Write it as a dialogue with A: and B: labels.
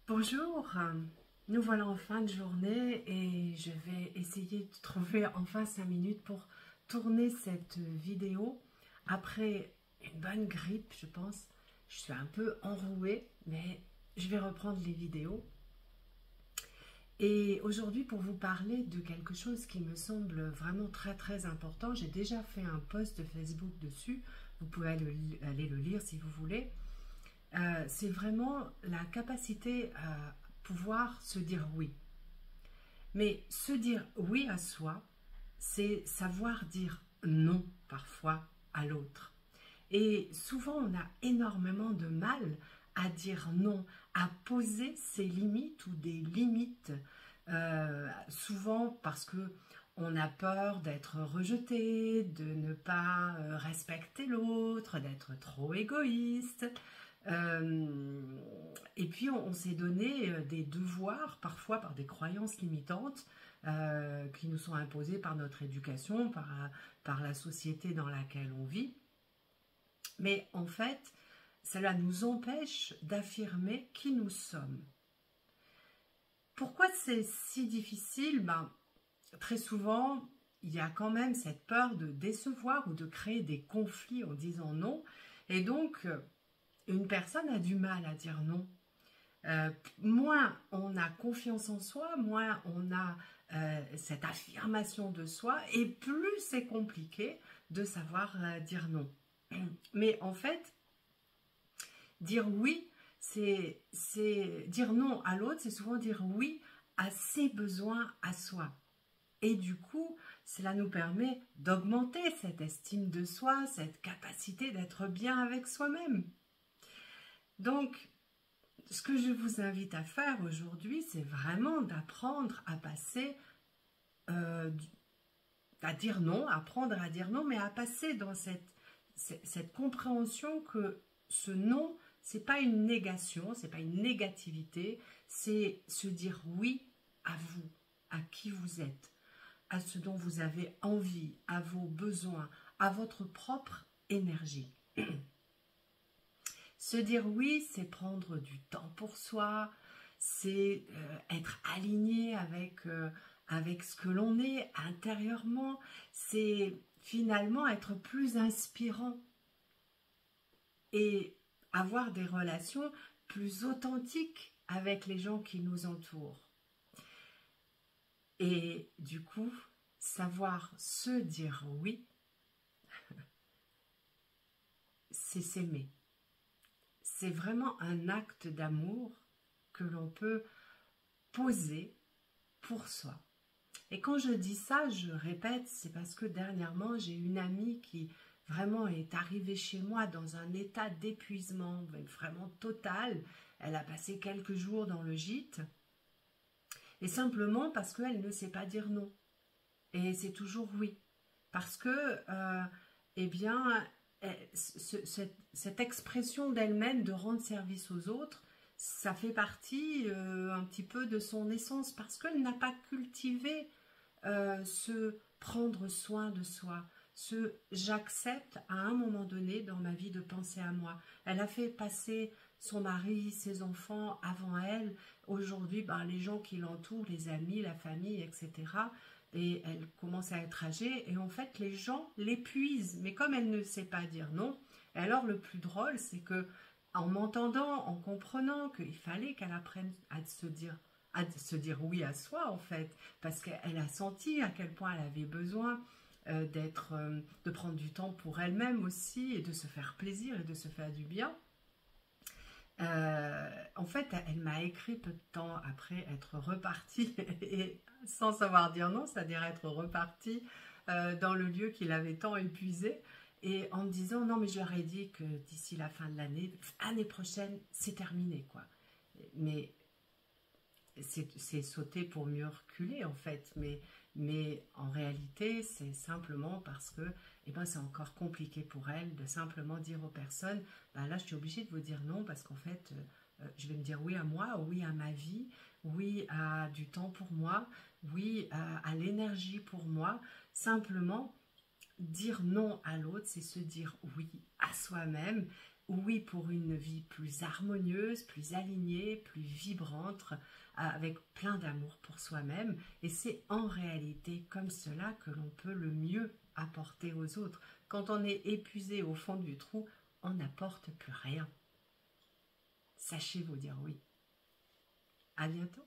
A: Bonjour, nous voilà en fin de journée et je vais essayer de trouver enfin 5 minutes pour tourner cette vidéo après une bonne grippe, je pense. Je suis un peu enrouée, mais je vais reprendre les vidéos. Et aujourd'hui, pour vous parler de quelque chose qui me semble vraiment très important, j'ai déjà fait un post de Facebook dessus, vous pouvez aller le lire si vous voulez. C'est vraiment la capacité à pouvoir se dire oui. Mais se dire oui à soi, c'est savoir dire non parfois à l'autre. Et souvent, on a énormément de mal à dire non, à poser ses limites ou des limites, souvent parce que on a peur d'être rejeté, de ne pas respecter l'autre, d'être trop égoïste. Euh, et puis on s'est donné des devoirs, parfois par des croyances limitantes, qui nous sont imposées par notre éducation, par la société dans laquelle on vit. Mais en fait, cela nous empêche d'affirmer qui nous sommes. Pourquoi c'est si difficile? Très souvent, il y a quand même cette peur de décevoir ou de créer des conflits en disant non. Et donc, une personne a du mal à dire non. Moins on a confiance en soi, moins on a cette affirmation de soi, et plus c'est compliqué de savoir dire non. Mais en fait, dire oui, c'est dire non à l'autre, c'est souvent dire oui à ses besoins à soi. Et du coup, cela nous permet d'augmenter cette estime de soi, cette capacité d'être bien avec soi-même. Donc, ce que je vous invite à faire aujourd'hui, c'est vraiment d'apprendre à passer, à dire non, apprendre à dire non, mais à passer dans cette compréhension que ce non, c'est pas une négation, c'est pas une négativité, c'est se dire oui à vous, à qui vous êtes, à ce dont vous avez envie, à vos besoins, à votre propre énergie. Se dire oui, c'est prendre du temps pour soi, c'est être aligné avec ce que l'on est intérieurement, c'est finalement être plus inspirant et avoir des relations plus authentiques avec les gens qui nous entourent. Et du coup, savoir se dire oui, c'est s'aimer. C'est vraiment un acte d'amour que l'on peut poser pour soi. Et quand je dis ça, je répète, c'est parce que dernièrement, j'ai une amie qui vraiment est arrivée chez moi dans un état d'épuisement vraiment total. Elle a passé quelques jours dans le gîte, et simplement parce qu'elle ne sait pas dire non. Et c'est toujours oui. Parce que, eh bien, cette expression d'elle-même de rendre service aux autres, ça fait partie un petit peu de son essence, parce qu'elle n'a pas cultivé se prendre soin de soi, j'accepte à un moment donné dans ma vie de penser à moi. Elle a fait passer son mari, ses enfants avant elle. Aujourd'hui, les gens qui l'entourent, les amis, la famille, etc. Et elle commence à être âgée et en fait les gens l'épuisent. Mais comme elle ne sait pas dire non, et alors le plus drôle c'est que en m'entendant, en comprenant qu'il fallait qu'elle apprenne à se dire oui à soi en fait, parce qu'elle a senti à quel point elle avait besoin de prendre du temps pour elle-même aussi et de se faire plaisir et de se faire du bien. En fait, elle m'a écrit peu de temps après être repartie et sans savoir dire non, c'est-à-dire être repartie dans le lieu qui l'avait tant épuisée et en me disant non mais je leur ai dit que d'ici la fin de l'année prochaine, c'est terminé quoi. Mais c'est sauter pour mieux reculer en fait, mais en réalité c'est simplement parce que c'est encore compliqué pour elle de simplement dire aux personnes là je suis obligée de vous dire non parce qu'en fait je vais me dire oui à moi, oui à ma vie, oui à du temps pour moi, oui à l'énergie pour moi. Simplement dire non à l'autre, c'est se dire oui à soi-même, oui pour une vie plus harmonieuse, plus alignée, plus vibrante, avec plein d'amour pour soi-même. Et c'est en réalité comme cela que l'on peut le mieux apporter aux autres. Quand on est épuisé au fond du trou, on n'apporte plus rien. Sachez vous dire oui. À bientôt.